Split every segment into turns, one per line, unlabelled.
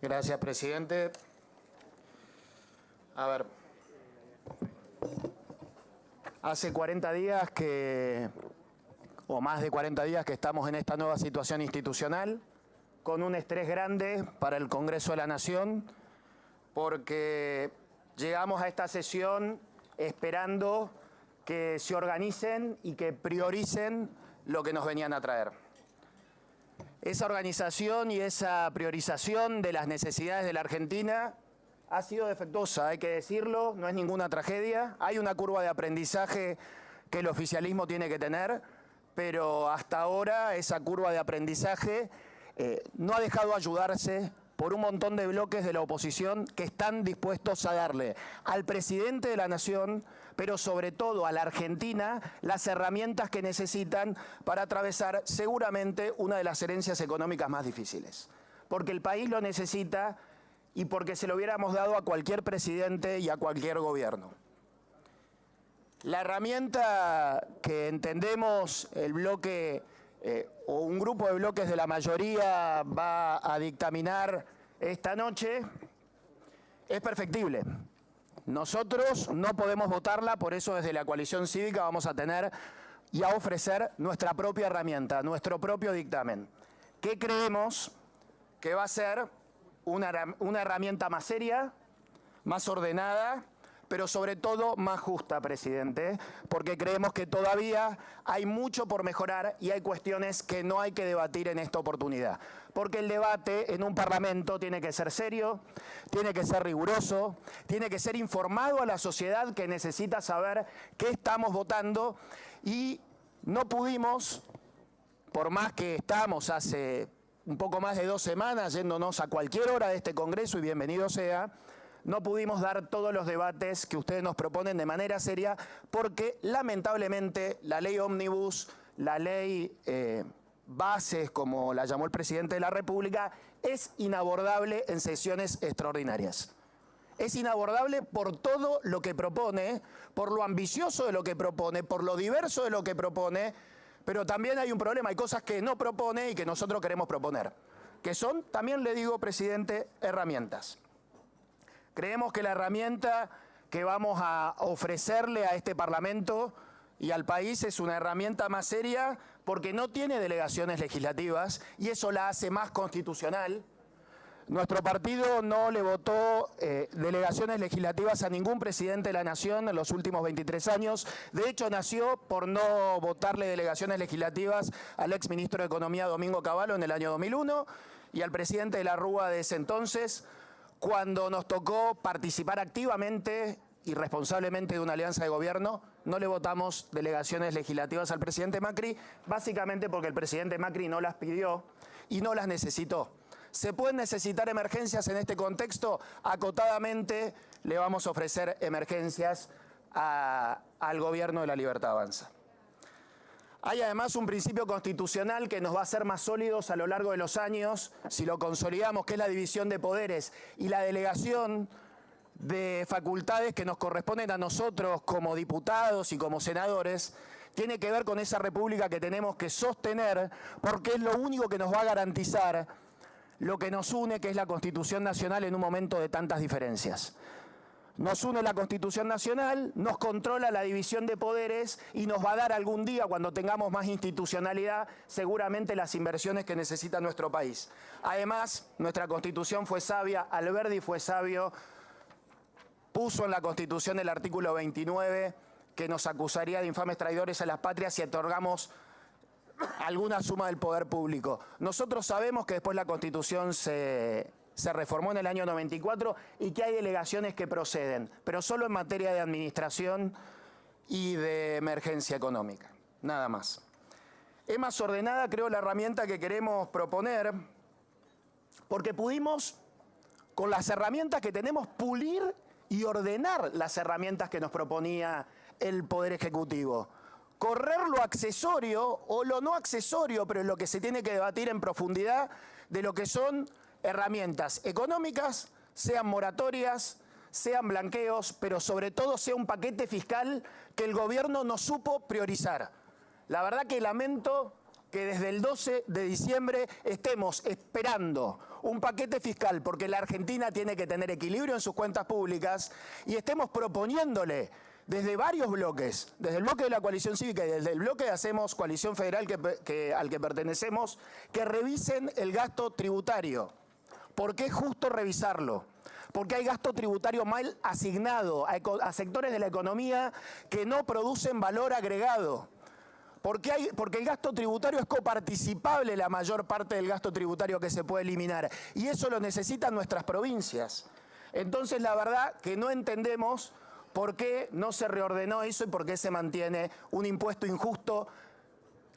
Gracias, presidente. A ver, hace 40 días o más de 40 días que estamos en esta nueva situación institucional, con un estrés grande para el Congreso de la Nación, porque llegamos a esta sesión esperando que se organicen y que prioricen lo que nos venían a traer. Esa organización y esa priorización de las necesidades de la Argentina ha sido defectuosa, hay que decirlo, no es ninguna tragedia. Hay una curva de aprendizaje que el oficialismo tiene que tener, pero hasta ahora esa curva de aprendizaje no ha dejado ayudarse por un montón de bloques de la oposición que están dispuestos a darle al presidente de la Nación, pero sobre todo a la Argentina, las herramientas que necesitan para atravesar seguramente una de las herencias económicas más difíciles. Porque el país lo necesita y porque se lo hubiéramos dado a cualquier presidente y a cualquier gobierno. La herramienta que entendemos el bloque o un grupo de bloques de la mayoría va a dictaminar esta noche es perfectible. Nosotros no podemos votarla, por eso desde la coalición cívica vamos a tener y a ofrecer nuestra propia herramienta, nuestro propio dictamen, que creemos que va a ser una herramienta más seria, más ordenada, pero sobre todo más justa, presidente, porque creemos que todavía hay mucho por mejorar y hay cuestiones que no hay que debatir en esta oportunidad. Porque el debate en un parlamento tiene que ser serio, tiene que ser riguroso, tiene que ser informado a la sociedad que necesita saber qué estamos votando y no pudimos, por más que estamos hace un poco más de 2 semanas yéndonos a cualquier hora de este Congreso y bienvenido sea, no pudimos dar todos los debates que ustedes nos proponen de manera seria porque lamentablemente la ley ómnibus, la ley bases, como la llamó el presidente de la República, es inabordable en sesiones extraordinarias. Es inabordable por todo lo que propone, por lo ambicioso de lo que propone, por lo diverso de lo que propone, pero también hay un problema, hay cosas que no propone y que nosotros queremos proponer, que son, también le digo, presidente, herramientas. Creemos que la herramienta que vamos a ofrecerle a este Parlamento y al país es una herramienta más seria porque no tiene delegaciones legislativas y eso la hace más constitucional. Nuestro partido no le votó delegaciones legislativas a ningún presidente de la Nación en los últimos 23 años. De hecho, nació por no votarle delegaciones legislativas al exministro de Economía, Domingo Cavallo, en el año 2001 y al presidente de la Rúa de ese entonces, cuando nos tocó participar activamente y responsablemente de una alianza de gobierno, no le votamos delegaciones legislativas al presidente Macri, básicamente porque el presidente Macri no las pidió y no las necesitó. ¿Se pueden necesitar emergencias en este contexto? Acotadamente le vamos a ofrecer emergencias al gobierno de la Libertad Avanza. Hay además un principio constitucional que nos va a hacer más sólidos a lo largo de los años, si lo consolidamos, que es la división de poderes y la delegación de facultades que nos corresponden a nosotros como diputados y como senadores, tiene que ver con esa república que tenemos que sostener, porque es lo único que nos va a garantizar lo que nos une, que es la Constitución Nacional en un momento de tantas diferencias. Nos une la Constitución Nacional, nos controla la división de poderes y nos va a dar algún día, cuando tengamos más institucionalidad, seguramente las inversiones que necesita nuestro país. Además, nuestra Constitución fue sabia, Alberdi fue sabio, puso en la Constitución el artículo 29 que nos acusaría de infames traidores a las patrias si otorgamos alguna suma del poder público. Nosotros sabemos que después la Constitución se reformó en el año 94 y que hay delegaciones que proceden, pero solo en materia de administración y de emergencia económica, nada más. Es más ordenada, creo, la herramienta que queremos proponer, porque pudimos, con las herramientas que tenemos, pulir y ordenar las herramientas que nos proponía el Poder Ejecutivo. Correr lo accesorio o lo no accesorio, pero es lo que se tiene que debatir en profundidad de lo que son herramientas económicas, sean moratorias, sean blanqueos, pero sobre todo sea un paquete fiscal que el gobierno no supo priorizar. La verdad que lamento que desde el 12 de diciembre estemos esperando un paquete fiscal porque la Argentina tiene que tener equilibrio en sus cuentas públicas y estemos proponiéndole desde varios bloques, desde el bloque de la coalición cívica y desde el bloque de Hacemos Coalición Federal al que pertenecemos, que revisen el gasto tributario. Porque es justo revisarlo. Porque hay gasto tributario mal asignado a sectores de la economía que no producen valor agregado. Porque el gasto tributario es coparticipable, la mayor parte del gasto tributario que se puede eliminar. Y eso lo necesitan nuestras provincias. Entonces, la verdad que no entendemos por qué no se reordenó eso y por qué se mantiene un impuesto injusto,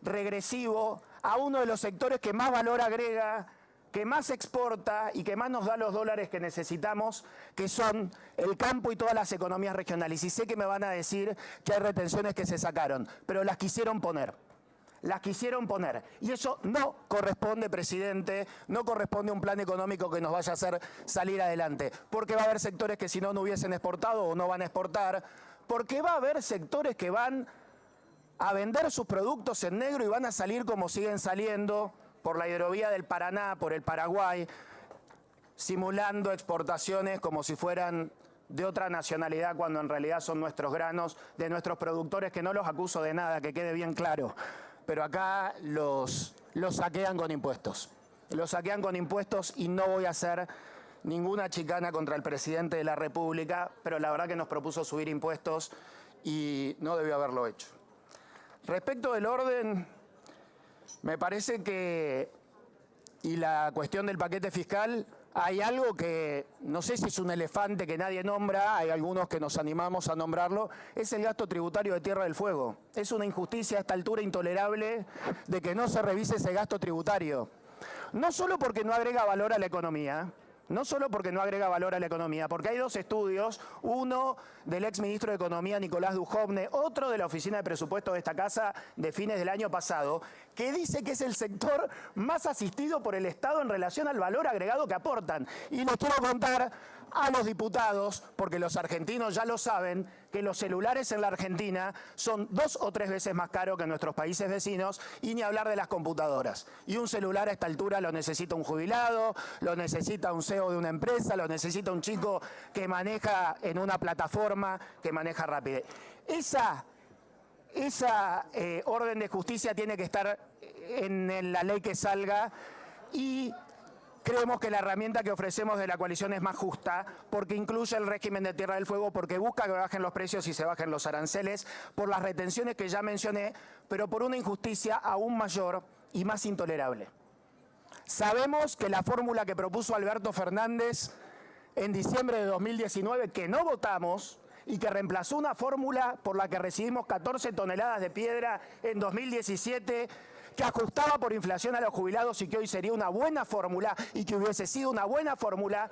regresivo, a uno de los sectores que más valor agrega, que más exporta y que más nos da los dólares que necesitamos, que son el campo y todas las economías regionales. Y sé que me van a decir que hay retenciones que se sacaron, pero las quisieron poner. Las quisieron poner. Y eso no corresponde, presidente, no corresponde a un plan económico que nos vaya a hacer salir adelante. Porque va a haber sectores que si no hubiesen exportado o no van a exportar. Porque va a haber sectores que van a vender sus productos en negro y van a salir como siguen saliendo, por la hidrovía del Paraná, por el Paraguay, simulando exportaciones como si fueran de otra nacionalidad cuando en realidad son nuestros granos, de nuestros productores, que no los acuso de nada, que quede bien claro. Pero acá los saquean con impuestos. Los saquean con impuestos y no voy a hacer ninguna chicana contra el presidente de la República, pero la verdad que nos propuso subir impuestos y no debió haberlo hecho. Respecto del orden, me parece que, y la cuestión del paquete fiscal, hay algo que, no sé si es un elefante que nadie nombra, hay algunos que nos animamos a nombrarlo, es el gasto tributario de Tierra del Fuego. Es una injusticia a esta altura intolerable de que no se revise ese gasto tributario. No solo porque no agrega valor a la economía, porque hay dos estudios, uno del exministro de Economía Nicolás Dujovne, otro de la Oficina de Presupuestos de esta casa de fines del año pasado, que dice que es el sector más asistido por el Estado en relación al valor agregado que aportan. Y les quiero contar a los diputados, porque los argentinos ya lo saben, que los celulares en la Argentina son 2 o 3 veces más caros que en nuestros países vecinos, y ni hablar de las computadoras. Y un celular a esta altura lo necesita un jubilado, lo necesita un CEO de una empresa, lo necesita un chico que maneja en una plataforma, que maneja rápido. Esa orden de justicia tiene que estar en la ley que salga y creemos que la herramienta que ofrecemos de la coalición es más justa porque incluye el régimen de Tierra del Fuego, porque busca que bajen los precios y se bajen los aranceles, por las retenciones que ya mencioné, pero por una injusticia aún mayor y más intolerable. Sabemos que la fórmula que propuso Alberto Fernández en diciembre de 2019, que no votamos, y que reemplazó una fórmula por la que recibimos 14 toneladas de piedra en 2017, que ajustaba por inflación a los jubilados y que hoy sería una buena fórmula y que hubiese sido una buena fórmula,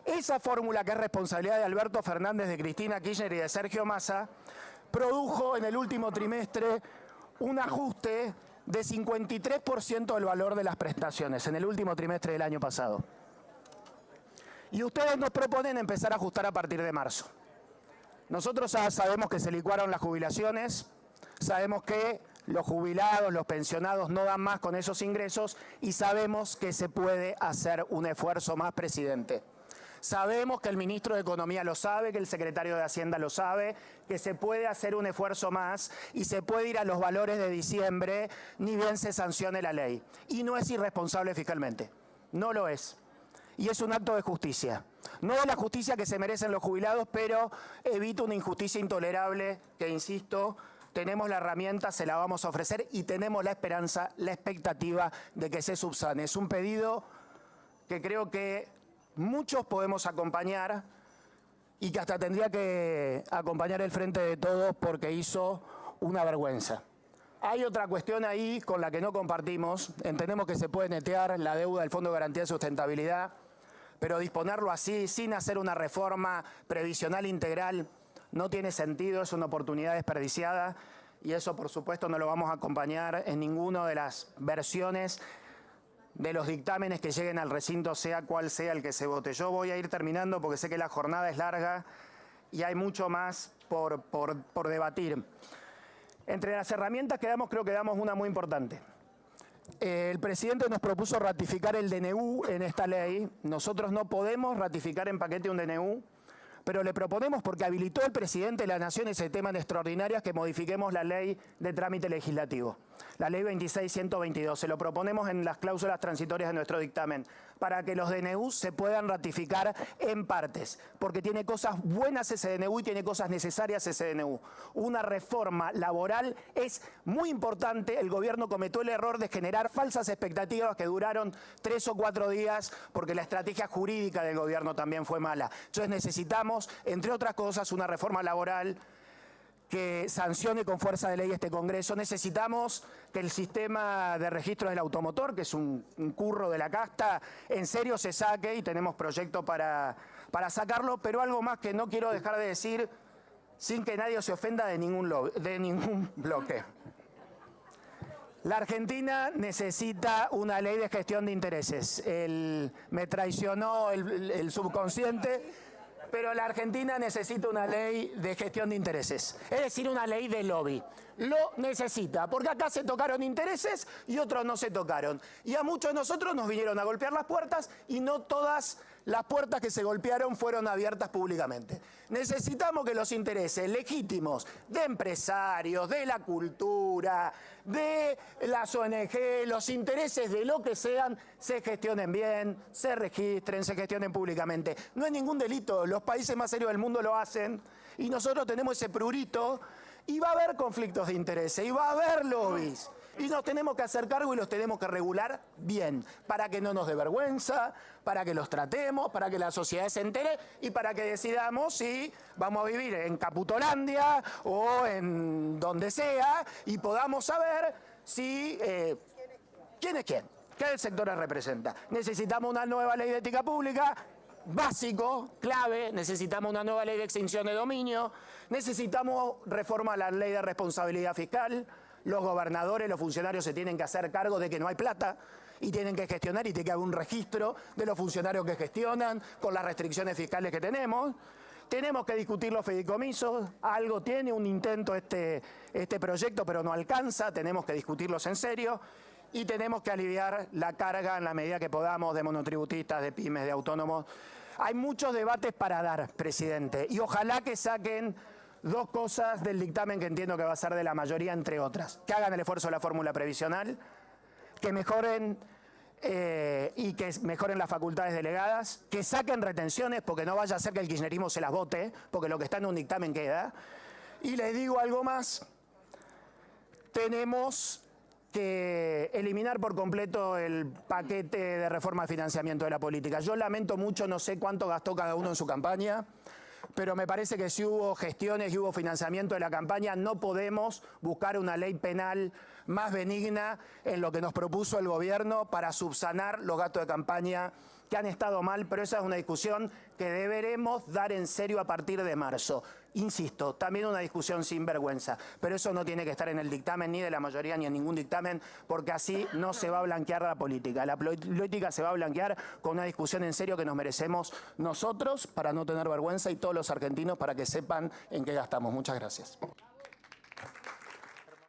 esa fórmula que es responsabilidad de Alberto Fernández, de Cristina Kirchner y de Sergio Massa, produjo en el último trimestre un ajuste de 53% del valor de las prestaciones, en el último trimestre del año pasado. Y ustedes nos proponen empezar a ajustar a partir de marzo. Nosotros ya sabemos que se licuaron las jubilaciones, sabemos que los jubilados, los pensionados no dan más con esos ingresos y sabemos que se puede hacer un esfuerzo más, presidente. Sabemos que el ministro de Economía lo sabe, que el secretario de Hacienda lo sabe, que se puede hacer un esfuerzo más y se puede ir a los valores de diciembre, ni bien se sancione la ley. Y no es irresponsable fiscalmente, no lo es. Y es un acto de justicia. No de la justicia que se merecen los jubilados, pero evita una injusticia intolerable que, insisto, tenemos la herramienta, se la vamos a ofrecer y tenemos la esperanza, la expectativa de que se subsane. Es un pedido que creo que muchos podemos acompañar y que hasta tendría que acompañar el Frente de Todos porque hizo una vergüenza. Hay otra cuestión ahí con la que no compartimos. Entendemos que se puede netear la deuda del Fondo de Garantía de Sustentabilidad, pero disponerlo así, sin hacer una reforma previsional integral, no tiene sentido, es una oportunidad desperdiciada y eso, por supuesto, no lo vamos a acompañar en ninguna de las versiones de los dictámenes que lleguen al recinto, sea cual sea el que se vote. Yo voy a ir terminando porque sé que la jornada es larga y hay mucho más por debatir. Entre las herramientas que damos, creo que damos una muy importante. El presidente nos propuso ratificar el DNU en esta ley. Nosotros no podemos ratificar en paquete un DNU, pero le proponemos, porque habilitó el presidente de la Nación ese tema en extraordinarias, que modifiquemos la ley de trámite legislativo, la ley 26.122. Se lo proponemos en las cláusulas transitorias de nuestro dictamen, para que los DNU se puedan ratificar en partes, porque tiene cosas buenas ese DNU y tiene cosas necesarias ese DNU. Una reforma laboral es muy importante. El gobierno cometió el error de generar falsas expectativas que duraron 3 o 4 días, porque la estrategia jurídica del gobierno también fue mala. Entonces necesitamos, entre otras cosas, una reforma laboral que sancione con fuerza de ley este Congreso. Necesitamos que el sistema de registro del automotor, que es un curro de la casta, en serio se saque, y tenemos proyectos para sacarlo. Pero algo más que no quiero dejar de decir, sin que nadie se ofenda de ningún bloque. La Argentina necesita una ley de gestión de intereses. Me traicionó el subconsciente, pero la Argentina necesita una ley de gestión de intereses, es decir, una ley de lobby. Lo necesita, porque acá se tocaron intereses y otros no se tocaron. Y a muchos de nosotros nos vinieron a golpear las puertas, y no todas las puertas que se golpearon fueron abiertas públicamente. Necesitamos que los intereses legítimos de empresarios, de la cultura, de las ONG, los intereses de lo que sean, se gestionen bien, se registren, se gestionen públicamente. No es ningún delito, los países más serios del mundo lo hacen, y nosotros tenemos ese prurito, y va a haber conflictos de intereses, y va a haber lobbies. Y nos tenemos que hacer cargo y los tenemos que regular bien, para que no nos dé vergüenza, para que los tratemos, para que la sociedad se entere y para que decidamos si vamos a vivir en Caputolandia o en donde sea, y podamos saber si quién es quién, qué sectores representa. Necesitamos una nueva ley de ética pública, básico, clave. Necesitamos una nueva ley de extinción de dominio, necesitamos reforma a la ley de responsabilidad fiscal. Los gobernadores, los funcionarios se tienen que hacer cargo de que no hay plata y tienen que gestionar, y tiene que haber un registro de los funcionarios que gestionan con las restricciones fiscales que tenemos. Tenemos que discutir los fideicomisos. Algo tiene un intento este proyecto, pero no alcanza. Tenemos que discutirlos en serio. Y tenemos que aliviar la carga en la medida que podamos de monotributistas, de pymes, de autónomos. Hay muchos debates para dar, presidente, y ojalá que saquen 2 cosas del dictamen que entiendo que va a ser de la mayoría, entre otras. Que hagan el esfuerzo de la fórmula previsional, que mejoren y que mejoren las facultades delegadas, que saquen retenciones, porque no vaya a ser que el kirchnerismo se las vote, porque lo que está en un dictamen queda. Y les digo algo más, tenemos que eliminar por completo el paquete de reforma de financiamiento de la política. Yo lamento mucho, no sé cuánto gastó cada uno en su campaña, pero me parece que si hubo gestiones y hubo financiamiento de la campaña, no podemos buscar una ley penal más benigna en lo que nos propuso el gobierno para subsanar los gastos de campaña que han estado mal, pero esa es una discusión que deberemos dar en serio a partir de marzo. Insisto, también una discusión sin vergüenza, pero eso no tiene que estar en el dictamen ni de la mayoría ni en ningún dictamen, porque así no se va a blanquear la política. La política se va a blanquear con una discusión en serio que nos merecemos nosotros, para no tener vergüenza, y todos los argentinos, para que sepan en qué gastamos. Muchas gracias.